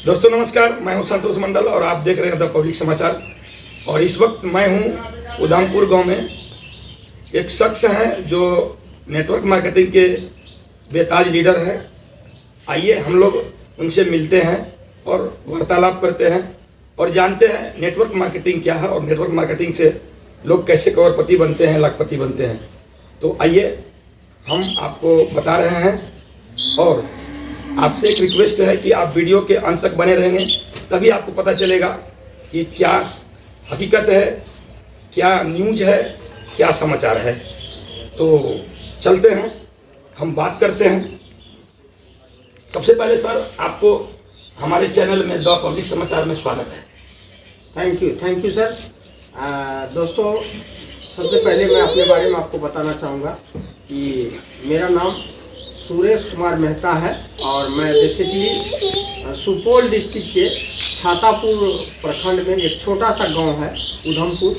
दोस्तों नमस्कार, मैं हूं संतोष मंडल और आप देख रहे हैं द पब्लिक समाचार। और इस वक्त मैं हूं उधमपुर गांव में। एक शख्स हैं जो नेटवर्क मार्केटिंग के बेताज लीडर हैं। आइए हम लोग उनसे मिलते हैं और वार्तालाप करते हैं और जानते हैं नेटवर्क मार्केटिंग क्या है और नेटवर्क मार्केटिंग से लोग कैसे करोड़पति बनते हैं, लाखपति बनते हैं। तो आइए हम आपको बता रहे हैं और आपसे एक रिक्वेस्ट है कि आप वीडियो के अंत तक बने रहेंगे, तभी आपको पता चलेगा कि क्या हकीकत है, क्या न्यूज़ है, क्या समाचार है। तो चलते हैं, हम बात करते हैं। सबसे पहले सर, आपको हमारे चैनल में द पब्लिक समाचार में स्वागत है। Thank you sir. दोस्तों, सबसे पहले मैं अपने बारे में आपको बताना चाहूँगा कि मेरा नाम सुरेश कुमार मेहता है और मैं बेसिकली सुपौल डिस्ट्रिक्ट के छातापुर प्रखंड में एक छोटा सा गांव है उधमपुर,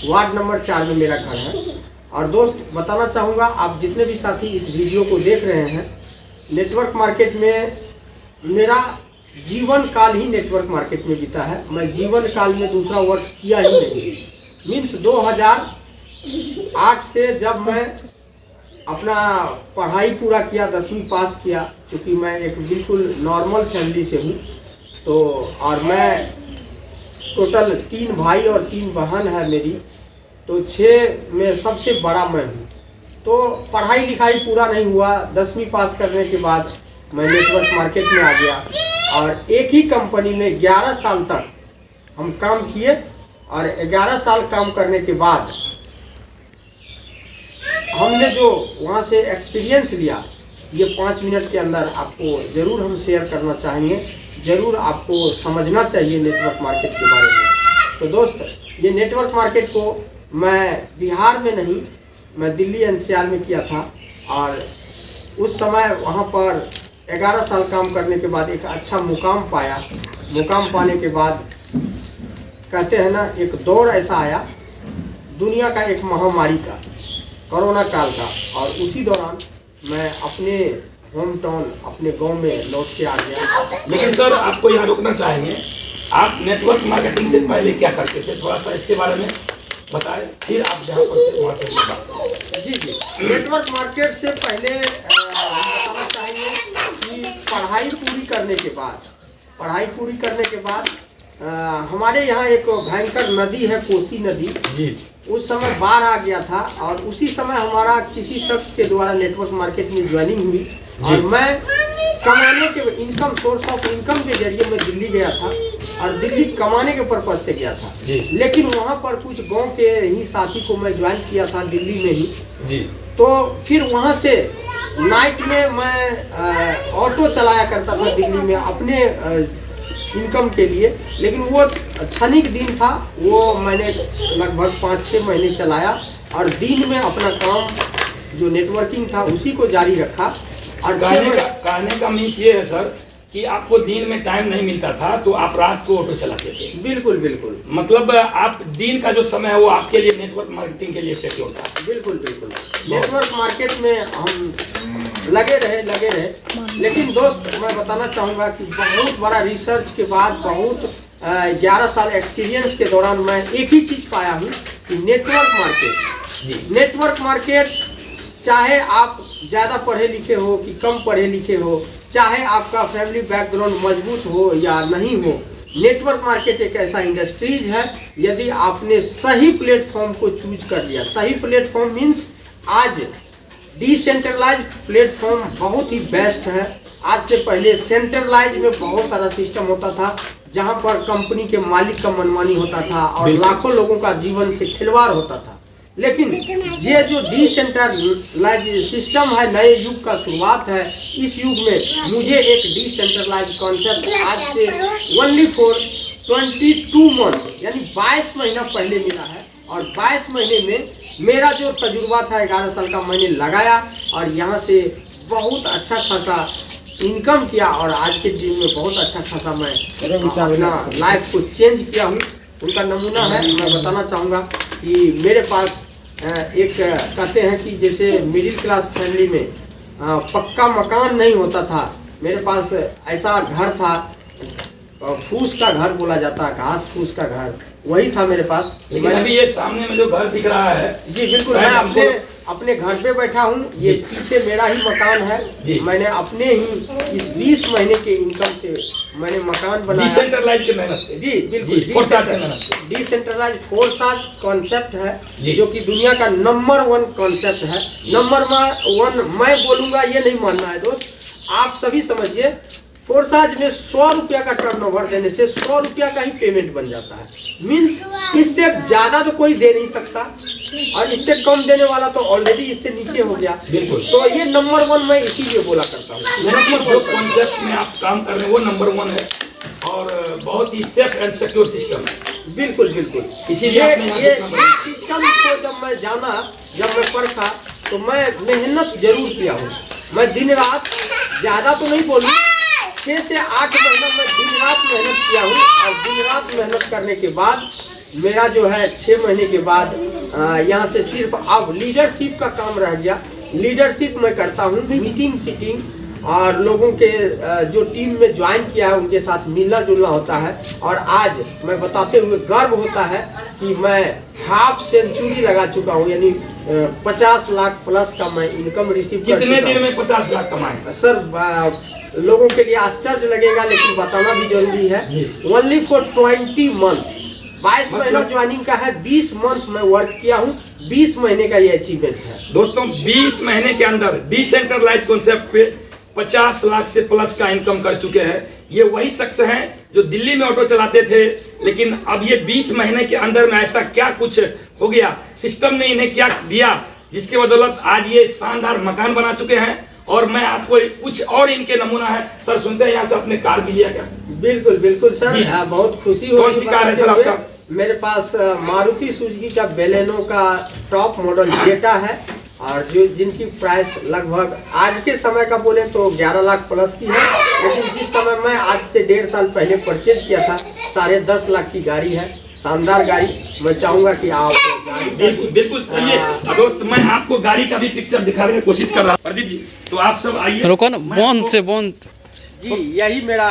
वार्ड नंबर 4 में मेरा घर है। और दोस्त, बताना चाहूँगा, आप जितने भी साथी इस वीडियो को देख रहे हैं, नेटवर्क मार्केट में मेरा जीवन काल ही नेटवर्क मार्केट में बीता है। मैं जीवन काल में दूसरा वर्क किया ही नहीं। मीन्स 2008 से जब मैं अपना पढ़ाई पूरा किया, 10वीं पास किया, क्योंकि मैं एक बिल्कुल नॉर्मल फैमिली से हूँ, तो और मैं टोटल 3 भाई और 3 बहन है मेरी, तो 6 में सबसे बड़ा मैं हूँ। तो पढ़ाई लिखाई पूरा नहीं हुआ। 10वीं पास करने के बाद मैं नेटवर्क मार्केट में आ गया और एक ही कंपनी में 11 साल तक हम काम किए। और 11 साल काम करने के बाद हमने जो वहाँ से एक्सपीरियंस लिया, ये 5 मिनट के अंदर आपको ज़रूर हम शेयर करना चाहेंगे। ज़रूर आपको समझना चाहिए नेटवर्क मार्केट के बारे में। तो दोस्त, ये नेटवर्क मार्केट को मैं बिहार में नहीं, मैं दिल्ली NCR में किया था। और उस समय वहाँ पर 11 साल काम करने के बाद एक अच्छा मुकाम पाया। मुकाम पाने के बाद कहते हैं ना, एक दौर ऐसा आया दुनिया का, एक महामारी का, कोरोना काल का। और उसी दौरान मैं अपने होम टाउन, अपने गांव में लौट के आ गया। लेकिन सर, आपको यहाँ रुकना चाहेंगे। आप नेटवर्क मार्केटिंग से पहले क्या करते थे, थोड़ा सा इसके बारे में बताएं, फिर आप जहाँ पर थे वहाँ से बात। जी, नेटवर्क मार्केट से पहले बताना चाहेंगे कि पढ़ाई पूरी करने के बाद हमारे यहाँ एक भयंकर नदी है, कोसी नदी जी। उस समय बाढ़ आ गया था और उसी समय हमारा किसी शख्स के द्वारा नेटवर्क मार्केट में ज्वाइनिंग हुई। और मैं कमाने के इनकम, सोर्स ऑफ इनकम के जरिए मैं दिल्ली गया था और दिल्ली कमाने के पर्पज से गया था जी। लेकिन वहाँ पर कुछ गांव के ही साथी को मैं ज्वाइन किया था दिल्ली में ही जी। तो फिर वहाँ से नाइट में मैं ऑटो चलाया करता था दिल्ली में अपने इनकम के लिए। लेकिन वो क्षणिक दिन था, वो मैंने लगभग 5-6 महीने चलाया और दिन में अपना काम जो नेटवर्किंग था उसी को जारी रखा। और कहने का मीन्स ये है सर कि आपको दिन में टाइम नहीं मिलता था, तो आप रात को ऑटो चलाते थे। बिल्कुल। मतलब आप दिन का जो समय है वो आपके लिए नेटवर्क मार्केटिंग के लिए सिक्योर था। बिल्कुल। नेटवर्क मार्केट में हम लगे रहे। लेकिन दोस्त, मैं बताना चाहूँगा कि बहुत बड़ा रिसर्च के बाद, बहुत 11 साल एक्सपीरियंस के दौरान मैं एक ही चीज़ पाया हूँ कि नेटवर्क मार्केट चाहे आप ज़्यादा पढ़े लिखे हो कि कम पढ़े लिखे हो, चाहे आपका फैमिली बैकग्राउंड मजबूत हो या नहीं हो, नेटवर्क मार्केट एक ऐसा इंडस्ट्रीज है, यदि आपने सही प्लेटफॉर्म को चूज कर लिया। सही प्लेटफॉर्म मीन्स आज डिसेंट्रलाइज प्लेटफॉर्म बहुत ही बेस्ट है। आज से पहले सेंट्रलाइज में बहुत सारा सिस्टम होता था, जहां पर कंपनी के मालिक का मनमानी होता था और लाखों लोगों का जीवन से खिलवाड़ होता था। लेकिन ये जो डिसेंट्रलाइज सिस्टम है, नए युग का शुरुआत है। इस युग में मुझे एक डिसेंट्रलाइज कॉन्सेप्ट आज से ओनली फॉर 22 मंथ यानी 22 महीना पहले मिला है। और 22 महीने में मेरा जो तजुर्बा था 11 साल का, मैंने लगाया और यहाँ से बहुत अच्छा खासा इनकम किया। और आज के दिन में बहुत अच्छा खासा मैं अपना लाइफ को चेंज किया हूँ। उनका नमूना है, मैं बताना चाहूँगा कि मेरे पास एक कहते हैं कि जैसे मिडिल क्लास फैमिली में पक्का मकान नहीं होता था, मेरे पास ऐसा घर था फूस का घर बोला जाता है, घास फूस का घर, वही था मेरे पास। लेकिन अभी ये सामने में जो घर दिख रहा है, जी बिल्कुल, मैं अपने घर पे बैठा हूँ, ये पीछे मेरा ही मकान है। मैंने अपने ही इस 20 महीने के इनकम से मैंने मकान बनाया, डिसेंट्रलाइज की मेहनत से। जी बिल्कुल, डिसेंट्रलाइज फोरसाज कॉन्सेप्ट है जो कि दुनिया का नंबर 1 कॉन्सेप्ट है। नंबर 1 मैं बोलूँगा, ये नहीं मानना है दोस्त, आप सभी समझिए। फोरसाज में 100 रुपया का टर्नओवर देने से 100 रुपया का ही पेमेंट बन जाता है। मीन्स इससे ज़्यादा तो कोई दे नहीं सकता, और इससे कम देने वाला तो ऑलरेडी इससे नीचे हो गया। बिल्कुल, तो ये नंबर 1 मैं इसीलिए बोला करता हूँ। जो कॉन्सेप्ट में आप काम कर रहे हैं वो नंबर 1 है, और बहुत ही सेफ एंड सिक्योर सिस्टम है। बिल्कुल बिल्कुल, इसीलिए ये सिस्टम को जब मैं जाना, जब मैं परखा, तो मैं मेहनत जरूर किया हूँ। मैं दिन रात, ज़्यादा तो नहीं बोलूँ, 6 से 8 महीना मैं दिन रात मेहनत किया हूँ। और दिन रात मेहनत करने के बाद मेरा जो है 6 महीने के बाद यहाँ से सिर्फ अब लीडरशिप का काम रह गया। लीडरशिप मैं करता हूँ, मीटिंग सीटिंग, और लोगों के जो टीम में ज्वाइन किया है उनके साथ मिलना जुलना होता है। और आज मैं बताते हुए गर्व होता है कि मैं हाफ सेंचुरी लगा चुका हूँ, यानी 50 लाख प्लस का मैं इनकम रिसीव कर कितने दिन में 50 लाख कमाए सर? लोगों के लिए आश्चर्य लगेगा, लेकिन बताना भी जरूरी है। ओनली फॉर 20 मंथ, 22 महीना ज्वाइनिंग का है, 20 मंथ में वर्क किया हूँ, 20 महीने का ये अचीवमेंट है दोस्तों। 20 महीने के अंदर डिसेंट्रलाइज कॉन्सेप्ट पे 50 लाख से प्लस का इनकम कर चुके हैं। ये वही शख्स हैं जो दिल्ली में ऑटो चलाते थे, लेकिन अब ये 20 महीने के अंदर में ऐसा क्या कुछ हो गया, सिस्टम ने इन्हें क्या दिया, जिसके बदौलत आज ये शानदार मकान बना चुके हैं। और मैं आपको कुछ और इनके नमूना है सर, सुनते हैं यहाँ से। अपने कार भी लिया क्या? बिल्कुल बिल्कुल सर, बहुत खुशी हो। कौन सी कार है सर आपका? मेरे पास मारुति सुजुकी का बेलेनो का टॉप मॉडल जेटा है, और जो जिनकी प्राइस लगभग आज के समय का बोले तो 11 लाख प्लस की है। लेकिन जिस समय मैं आज से 1.5 साल पहले परचेज किया था, 10.5 लाख की गाड़ी है, शानदार गाड़ी। मैं चाहूंगा कि आप बिल्कुल बिल्कुल चलिए दोस्त, मैं आपको गाड़ी का भी पिक्चर दिखाने की कोशिश कर रहा हूँ। प्रदीप जी, तो आप सब आइए। रुको ना, बंद जी, यही मेरा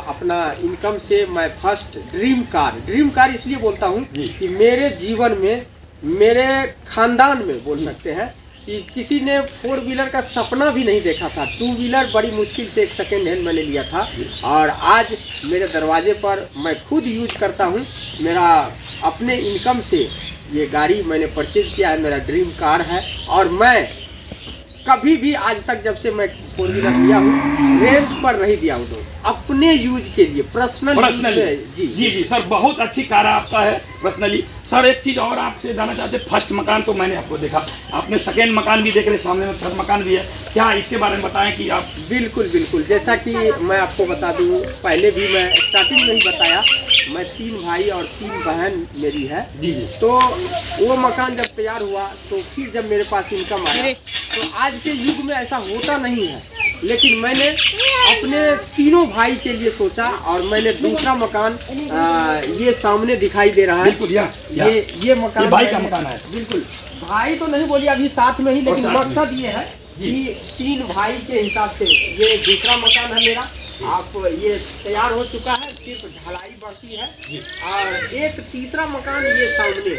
अपना इनकम से मैं फर्स्ट ड्रीम कार इसलिए बोलता हूँ कि मेरे जीवन में, मेरे खानदान में बोल सकते हैं कि किसी ने 4 व्हीलर का सपना भी नहीं देखा था। 2 व्हीलर बड़ी मुश्किल से एक सेकेंड हैंड मैंने लिया था, और आज मेरे दरवाजे पर मैं खुद यूज करता हूँ। मेरा अपने इनकम से ये गाड़ी मैंने परचेज किया है, मेरा ड्रीम कार है। और मैं कभी भी आज तक, जब से मैं 4 व्हीलर लिया हूँ, रेंट पर नहीं दिया हूँ दोस्त, अपने यूज के लिए पर्सनली। जी जी जी सर, बहुत अच्छी कार आपका है पर्सनली। सर एक चीज और आपसे जानना चाहते, फर्स्ट मकान तो मैंने आपको देखा, आपने सेकेंड मकान भी देख रहे, सामने में थर्ड मकान भी है, क्या इसके बारे में बताएं कि आप? बिल्कुल बिल्कुल, जैसा कि मैं आपको बता दूं, पहले भी मैं स्टार्टिंग में ही बताया, मैं 3 भाई और 3 बहन मेरी है। जी जी। तो वो मकान जब तैयार हुआ, तो फिर जब मेरे पास इनकम आया, तो आज के युग में ऐसा होता नहीं है, लेकिन मैंने अपने तीनों भाई के लिए सोचा, और मैंने दूसरा मकान ये सामने दिखाई दे रहा है। बिल्कुल, ये मकान भाई का मकान है। बिल्कुल, भाई तो नहीं बोलिए अभी साथ में ही, लेकिन मकसद ये है कि 3 भाई के हिसाब से ये दूसरा मकान है मेरा। आप ये तैयार हो चुका है, सिर्फ ढलाई बाकी है। और एक तीसरा मकान ये सामने,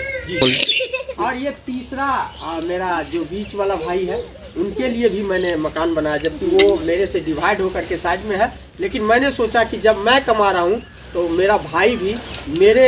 और ये तीसरा मेरा जो बीच वाला भाई है, उनके लिए भी मैंने मकान बनाया, जबकि वो मेरे से डिवाइड होकर के साइड में है। लेकिन मैंने सोचा कि जब मैं कमा रहा हूँ, तो मेरा भाई भी मेरे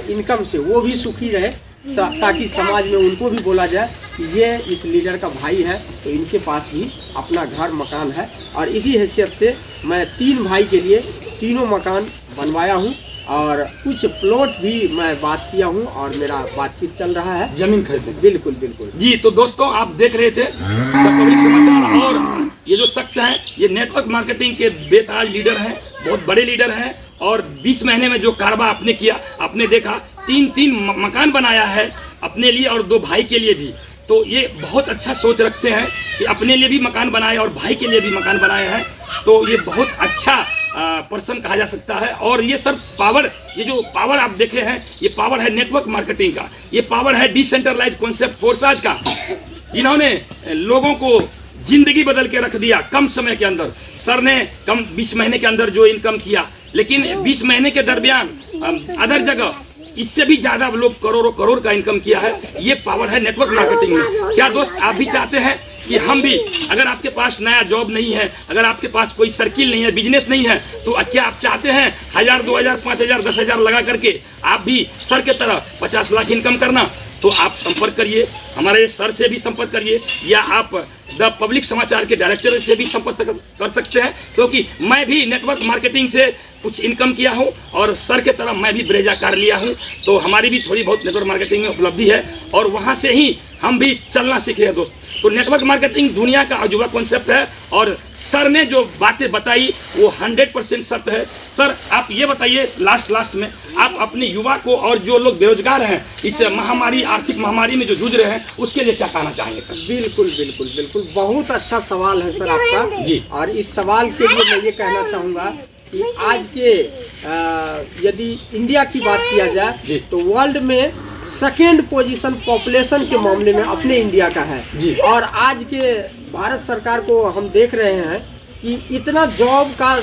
इनकम से वो भी सुखी रहे, ताकि समाज में उनको भी बोला जाए कि ये इस लीडर का भाई है, तो इनके पास भी अपना घर मकान है। और इसी हैसियत से मैं 3 भाई के लिए तीनों मकान बनवाया हूँ, और कुछ प्लॉट भी मैं बात किया हूँ, और मेरा बातचीत चल रहा है जमीन खरीदने। बिल्कुल बिल्कुल जी। तो दोस्तों आप देख रहे थे पब्लिक समाचार, और ये जो शख्स हैं ये नेटवर्क मार्केटिंग के बेताज लीडर हैं, बहुत बड़े लीडर हैं। और 20 महीने में जो कारोबार आपने किया, आपने देखा 3 मकान बनाया है अपने लिए और 2 भाई के लिए भी। तो ये बहुत अच्छा सोच रखते हैं कि अपने लिए भी मकान बनाए और भाई के लिए भी मकान बनाए हैं। तो ये बहुत अच्छा पर्सन कहा जा सकता है। और ये सर पावर, ये जो पावर आप देखे हैं, ये पावर है नेटवर्क मार्केटिंग का, ये पावर है डिसेंट्रलाइज कॉन्सेप्ट फोरसाज का, जिन्होंने लोगों को जिंदगी बदल के रख दिया कम समय के अंदर। सर ने कम 20 महीने के अंदर जो इनकम किया, लेकिन 20 महीने के दरमियान अदर जगह इससे भी ज्यादा लोग करोड़ों करोड़ का इनकम किया है। ये पावर है नेटवर्क मार्केटिंग में। क्या दोस्त आप भी चाहते हैं कि हम भी, अगर आपके पास नया जॉब नहीं है, अगर आपके पास कोई सर्किल नहीं है, बिजनेस नहीं है, तो क्या आप चाहते हैं 1000, 2000, 5000, 10,000 लगा करके आप भी सर के तरह 50 लाख इनकम करना? तो आप संपर्क करिए, हमारे सर से भी संपर्क करिए, या आप द पब्लिक समाचार के डायरेक्टर से भी संपर्क कर सकते हैं, क्योंकि मैं भी नेटवर्क मार्केटिंग से कुछ इनकम किया हूं और सर के तरह मैं भी ब्रेजा कार लिया हूं, तो हमारी भी थोड़ी बहुत नेटवर्क मार्केटिंग में उपलब्धि है और वहां से ही हम भी चलना सीखे हैं दोस्त। तो नेटवर्क मार्केटिंग दुनिया का अजूबा कॉन्सेप्ट है और सर ने जो बातें बताई वो 100% सत्य है। सर आप ये बताइए लास्ट में, आप अपने युवा को और जो लोग बेरोजगार हैं इस महामारी, आर्थिक महामारी में जो जूझ रहे हैं, उसके लिए क्या कहना चाहेंगे सर? बिल्कुल बिल्कुल बिल्कुल, बहुत अच्छा सवाल है सर आपका जी। और इस सवाल के लिए मैं ये कहना चाहूँगा कि आज के यदि इंडिया की बात किया जाए तो वर्ल्ड में सेकेंड पोजीशन पॉपुलेशन के मामले में अपने इंडिया का है जी। और आज के भारत सरकार को हम देख रहे हैं कि इतना जॉब का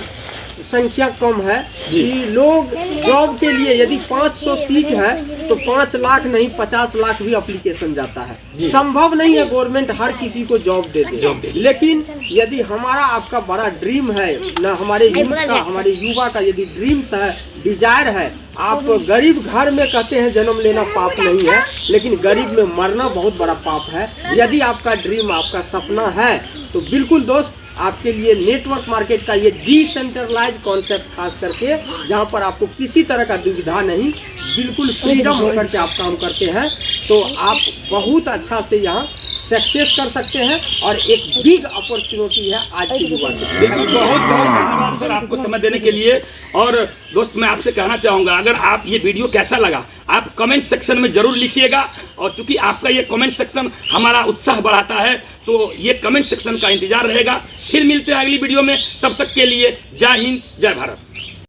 संख्या कम है कि लोग जॉब के लिए यदि 500 सीट है तो 5 लाख नहीं 50 लाख भी एप्लीकेशन जाता है। संभव नहीं है गवर्नमेंट हर किसी को जॉब दे दे, लेकिन यदि हमारा आपका बड़ा ड्रीम है ना, हमारे यूथ का, हमारे युवा का यदि ड्रीम्स है, डिजायर है, आप गरीब घर में कहते हैं जन्म लेना पाप नहीं है, लेकिन गरीब में मरना बहुत बड़ा पाप है। यदि आपका ड्रीम, आपका सपना है तो बिल्कुल दोस्त, आपके लिए नेटवर्क मार्केट का ये डिसेंट्रलाइज कॉन्सेप्ट खास करके, जहां पर आपको किसी तरह का दुविधा नहीं, बिल्कुल फ्रीडम होकर के आप काम करते हैं, तो आप बहुत अच्छा से यहाँ सक्सेस कर सकते हैं और एक बिग अपॉर्चुनिटी है आज की युवा के। बहुत बहुत धन्यवाद सर आपको समय देने के लिए। और दोस्त मैं आपसे कहना चाहूँगा, अगर आप ये वीडियो कैसा लगा आप कमेंट सेक्शन में जरूर लिखिएगा, और चूंकि आपका ये कमेंट सेक्शन हमारा उत्साह बढ़ाता है, तो ये कमेंट सेक्शन का इंतजार रहेगा। फिर मिलते हैं अगली वीडियो में, तब तक के लिए जय हिंद, जय भारत।